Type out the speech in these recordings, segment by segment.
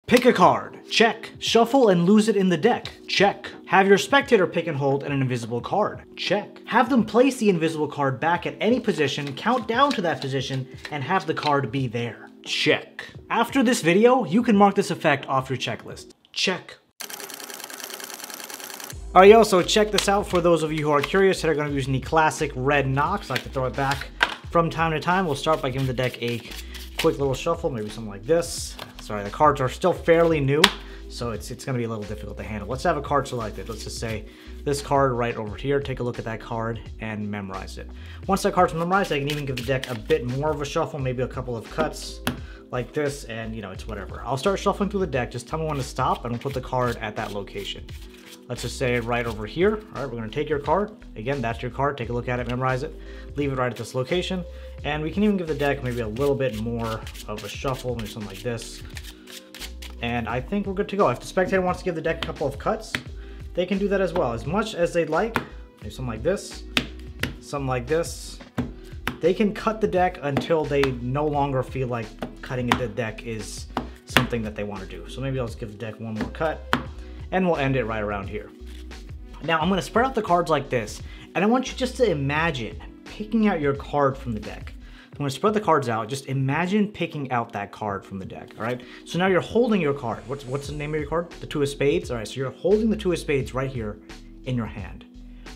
Pick a card. Check. Shuffle and lose it in the deck. Check. Have your spectator pick and hold an invisible card. Check. Have them place the invisible card back at any position, count down to that position, and have the card be there. Check. After this video, you can mark this effect off your checklist. Check. Alright, yo, so check this out for those of you who are curious that are going to be using the classic red knocks. I like to throw it back from time to time. We'll start by giving the deck a quick little shuffle, maybe something like this. Sorry, the cards are still fairly new, so it's going to be a little difficult to handle. Let's have a card selected. Let's just say this card right over here. Take a look at that card and memorize it. Once that card's memorized, I can even give the deck a bit more of a shuffle, maybe a couple of cuts like this, and you know, it's whatever. I'll start shuffling through the deck. Just tell me when to stop, and we'll put the card at that location. Let's just say right over here. All right, we're going to take your card. Again, that's your card. Take a look at it, memorize it, leave it right at this location. And we can even give the deck maybe a little bit more of a shuffle, maybe something like this. And I think we're good to go. If the spectator wants to give the deck a couple of cuts, they can do that as well, as much as they'd like. Maybe something like this, something like this. They can cut the deck until they no longer feel like cutting the deck is something that they want to do. So maybe I'll just give the deck one more cut, and we'll end it right around here. Now I'm going to spread out the cards like this, and I want you just to imagine picking out your card from the deck. I'm going to spread the cards out. Just imagine picking out that card from the deck, all right? So now you're holding your card. What's the name of your card? The Two of Spades? All right, so you're holding the Two of Spades right here in your hand.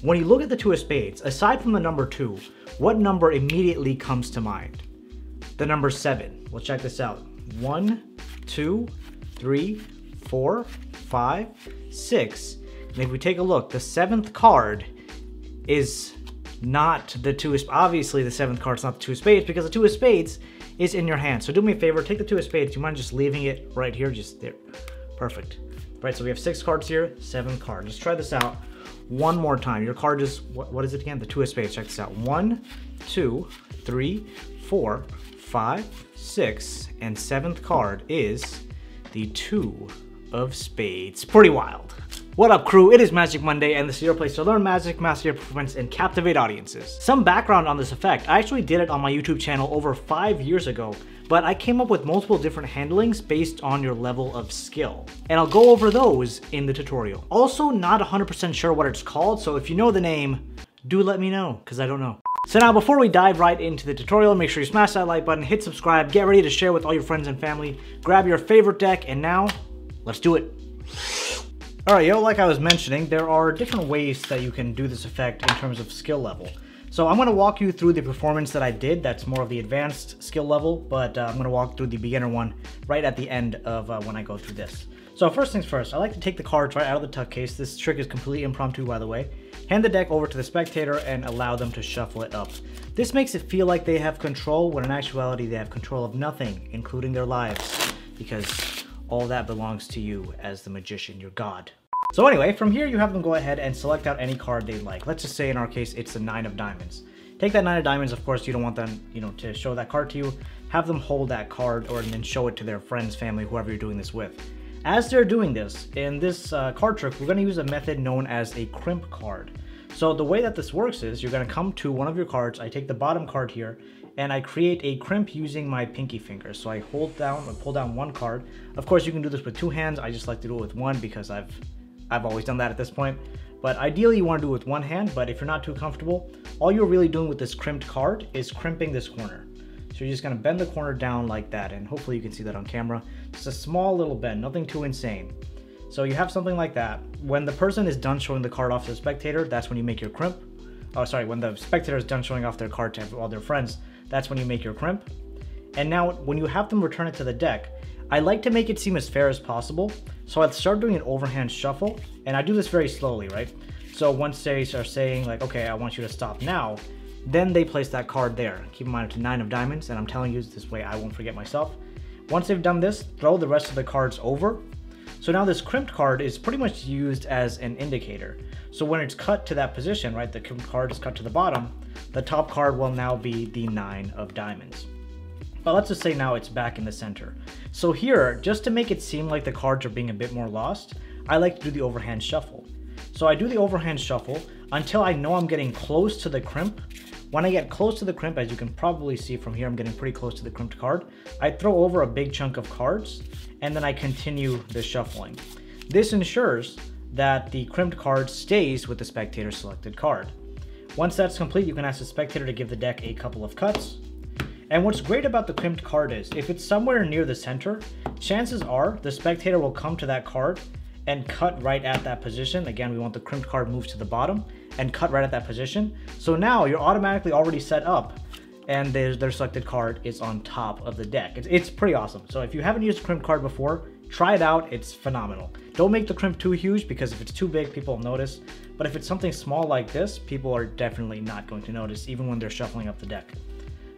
When you look at the Two of Spades, aside from the number 2, what number immediately comes to mind? The number 7. Well, check this out. 1, 2, 3, 4, 5, 6. And if we take a look, the 7th card is not the Two of Spades. Obviously, the 7th card is not the Two of Spades because the Two of Spades is in your hand. So do me a favor, take the Two of Spades. Do you mind just leaving it right here? Just there. Perfect. Right, so we have 6 cards here, 7th card. Just try this out one more time. Your card is, what is it again? The Two of Spades. Check this out. 1, 2, 3, 4, 5, 6, and 7th card is the Two of Spades. Pretty wild. What up, crew? It is Magic Monday, and this is your place to learn magic, master your performance, and captivate audiences. Some background on this effect. I actually did it on my YouTube channel over 5 years ago, but I came up with multiple different handlings based on your level of skill. And I'll go over those in the tutorial. Also, not 100% sure what it's called, so if you know the name, do let me know, because I don't know. So now, before we dive right into the tutorial, make sure you smash that like button, hit subscribe, get ready to share with all your friends and family, grab your favorite deck, and now, let's do it. Alright, yo, like I was mentioning, there are different ways that you can do this effect in terms of skill level. So I'm going to walk you through the performance that I did. That's more of the advanced skill level, but I'm going to walk through the beginner one right at the end of when I go through this. So first things first, I like to take the cards right out of the tuck case. This trick is completely impromptu, by the way. Hand the deck over to the spectator and allow them to shuffle it up. This makes it feel like they have control, when in actuality they have control of nothing, including their lives, because all that belongs to you as the magician, your god. So anyway, from here you have them go ahead and select out any card they like. Let's just say in our case it's the 9 of diamonds. Take that 9 of diamonds. Of course you don't want them, to show that card to you. Have them hold that card or then show it to their friends, family, whoever you're doing this with. As they're doing this, in this card trick, we're going to use a method known as a crimp card. So the way that this works is you're going to come to one of your cards. I take the bottom card here and I create a crimp using my pinky finger. So I pull down one card. Of course you can do this with 2 hands. I just like to do it with one because I've always done that at this point. But ideally you want to do it with one hand, but if you're not too comfortable, all you're really doing with this crimped card is crimping this corner. So you're just going to bend the corner down like that, and hopefully you can see that on camera. Just a small little bend, nothing too insane. So you have something like that. When the person is done showing the card off to the spectator, that's when you make your crimp. Oh, sorry, when the spectator is done showing off their card to all their friends, that's when you make your crimp. And now when you have them return it to the deck, I like to make it seem as fair as possible. So I'd start doing an overhand shuffle, and I do this very slowly, right? So once they are saying like, okay, I want you to stop now, then they place that card there. Keep in mind it's a 9 of diamonds, and I'm telling you this way I won't forget myself. Once they've done this, throw the rest of the cards over. So now this crimped card is pretty much used as an indicator. So when it's cut to that position, right, the crimped card is cut to the bottom, the top card will now be the 9 of diamonds. But let's just say now it's back in the center. So here, just to make it seem like the cards are being a bit more lost, I like to do the overhand shuffle. So I do the overhand shuffle until I know I'm getting close to the crimp, When I get close to the crimp, as you can probably see from here, I'm getting pretty close to the crimped card, I throw over a big chunk of cards, and then I continue the shuffling. This ensures that the crimped card stays with the spectator selected card. Once that's complete, you can ask the spectator to give the deck a couple of cuts. And what's great about the crimped card is, if it's somewhere near the center, chances are the spectator will come to that card and cut right at that position. Again, we want the crimped card moved to the bottom and cut right at that position. So now you're automatically already set up and their selected card is on top of the deck. It's pretty awesome. So if you haven't used a crimped card before, try it out, it's phenomenal. Don't make the crimp too huge, because if it's too big, people will notice. But if it's something small like this, people are definitely not going to notice, even when they're shuffling up the deck.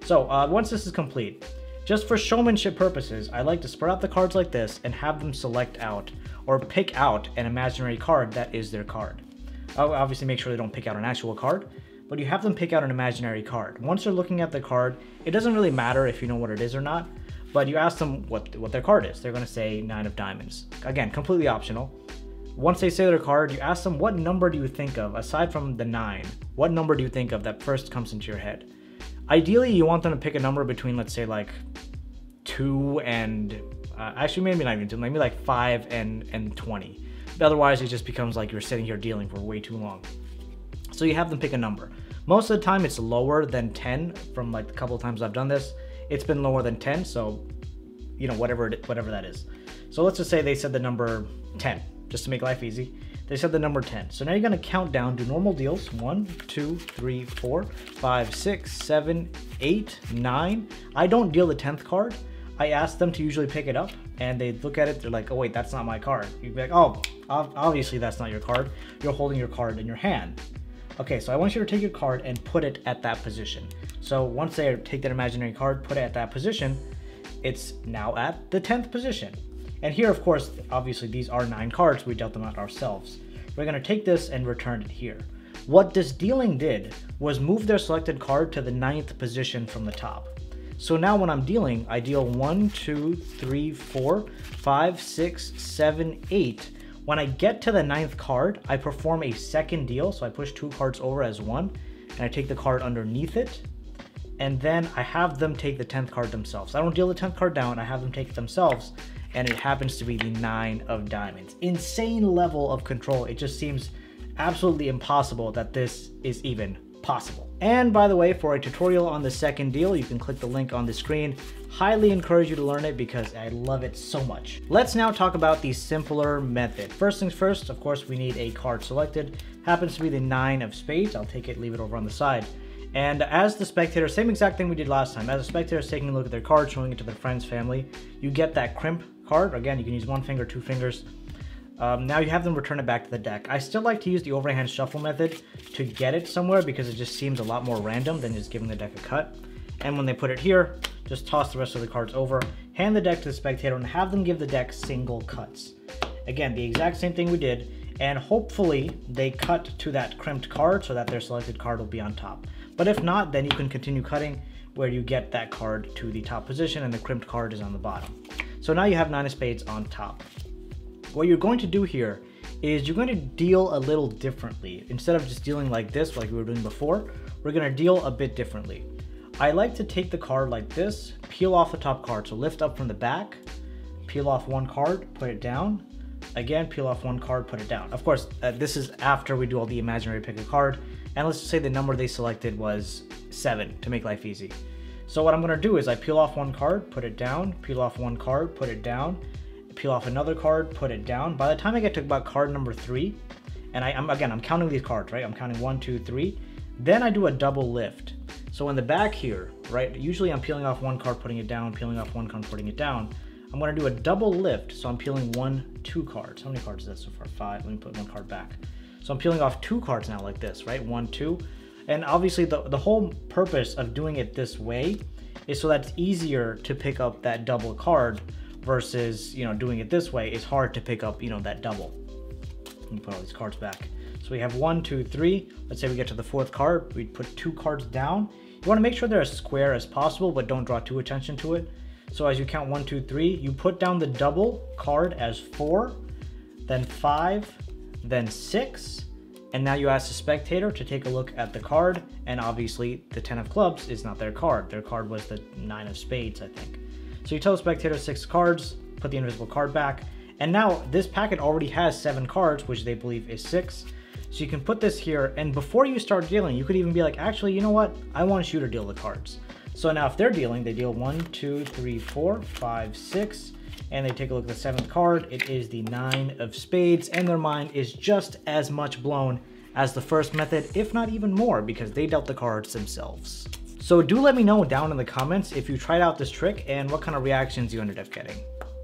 So once this is complete, just for showmanship purposes, I like to spread out the cards like this and have them select out or pick out an imaginary card that is their card. I'll obviously make sure they don't pick out an actual card, but you have them pick out an imaginary card. Once they're looking at the card, it doesn't really matter if you know what it is or not, but you ask them what their card is. They're going to say 9 of diamonds. Again, completely optional. Once they say their card, you ask them, what number do you think of, aside from the 9, what number do you think of that first comes into your head? Ideally, you want them to pick a number between, let's say, like 2 and, actually maybe not even 2, maybe like 5 and 20. Otherwise, it just becomes like you're sitting here dealing for way too long. So you have them pick a number. Most of the time, it's lower than 10. From like a couple of times I've done this, it's been lower than 10, so, you know, whatever that is. So let's just say they said the number 10, just to make life easy. They said the number 10. So now you're gonna count down, do normal deals. 1, 2, 3, 4, 5, 6, 7, 8, 9. I don't deal the 10th card. I ask them to usually pick it up, and they look at it, they're like, oh wait, that's not my card. You'd be like, oh, obviously that's not your card. You're holding your card in your hand. Okay, so I want you to take your card and put it at that position. So once they take that imaginary card, put it at that position, it's now at the 10th position. And here, of course, obviously these are 9 cards, we dealt them out ourselves. We're gonna take this and return it here. What this dealing did was move their selected card to the 9th position from the top. So now when I'm dealing, I deal 1, 2, 3, 4, 5, 6, 7, 8. When I get to the 9th card, I perform a second deal. So I push 2 cards over as 1, and I take the card underneath it. And then I have them take the 10th card themselves. I don't deal the 10th card down, I have them take it themselves. And it happens to be the 9 of diamonds. Insane level of control. It just seems absolutely impossible that this is even possible. And by the way, for a tutorial on the second deal, you can click the link on the screen. Highly encourage you to learn it because I love it so much. Let's now talk about the simpler method. First things first, of course, we need a card selected. Happens to be the 9 of spades. I'll take it, leave it over on the side. And as the spectator, same exact thing we did last time. As the spectator is taking a look at their card, showing it to their friends, family, you get that crimp card. Again, you can use 1 finger, 2 fingers. Now you have them return it back to the deck. I still like to use the overhand shuffle method to get it somewhere because it just seems a lot more random than just giving the deck a cut. And when they put it here, just toss the rest of the cards over, hand the deck to the spectator, and have them give the deck single cuts. Again, the exact same thing we did, and hopefully they cut to that crimped card so that their selected card will be on top. But if not, then you can continue cutting where you get that card to the top position and the crimped card is on the bottom. So now you have 9 of spades on top. What you're going to do here is you're going to deal a little differently. Instead of just dealing like this, like we were doing before, we're going to deal a bit differently. I like to take the card like this, peel off the top card. So lift up from the back, peel off 1 card, put it down. Again, peel off 1 card, put it down. Of course, this is after we do all the imaginary pick a card. And let's just say the number they selected was 7 to make life easy. So what I'm going to do is I peel off 1 card, put it down, peel off 1 card, put it down, peel off another card, put it down. By the time I get to about card number 3, and I'm counting these cards, right? I'm counting 1, 2, 3. Then I do a double lift. So in the back here, right? Usually I'm peeling off 1 card, putting it down, peeling off 1 card, putting it down. I'm going to do a double lift. So I'm peeling 1, 2 cards. How many cards is that so far? 5. Let me put 1 card back. So I'm peeling off 2 cards now like this, right? 1, 2. And obviously the whole purpose of doing it this way is so that it's easier to pick up that double card versus, you know, doing it this way. It's hard to pick up, you know, that double. Let me put all these cards back. So we have 1, 2, 3. Let's say we get to the 4th card. We put 2 cards down. You want to make sure they're as square as possible, but don't draw too attention to it. So as you count 1, 2, 3, you put down the double card as 4, then 5, then 6, And now you ask the spectator to take a look at the card, and obviously the 10 of clubs is not their card. Their card was the 9 of spades, I think. So you tell the spectator 6 cards, put the invisible card back, and now this packet already has 7 cards, which they believe is 6. So you can put this here, and before you start dealing, you could even be like, actually, you know what? I want you to deal the cards. So now if they're dealing, they deal 1, 2, 3, 4, 5, 6, and they take a look at the 7th card. It is the 9 of spades, and their mind is just as much blown as the first method, if not even more, because they dealt the cards themselves. So do let me know down in the comments if you tried out this trick and what kind of reactions you ended up getting.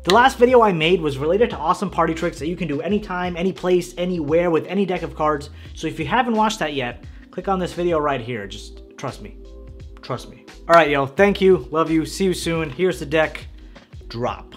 The last video I made was related to awesome party tricks that you can do anytime, any place, anywhere with any deck of cards. So if you haven't watched that yet, click on this video right here. Just trust me. Trust me. All right, yo, thank you. Love you. See you soon. Here's the deck. Drop.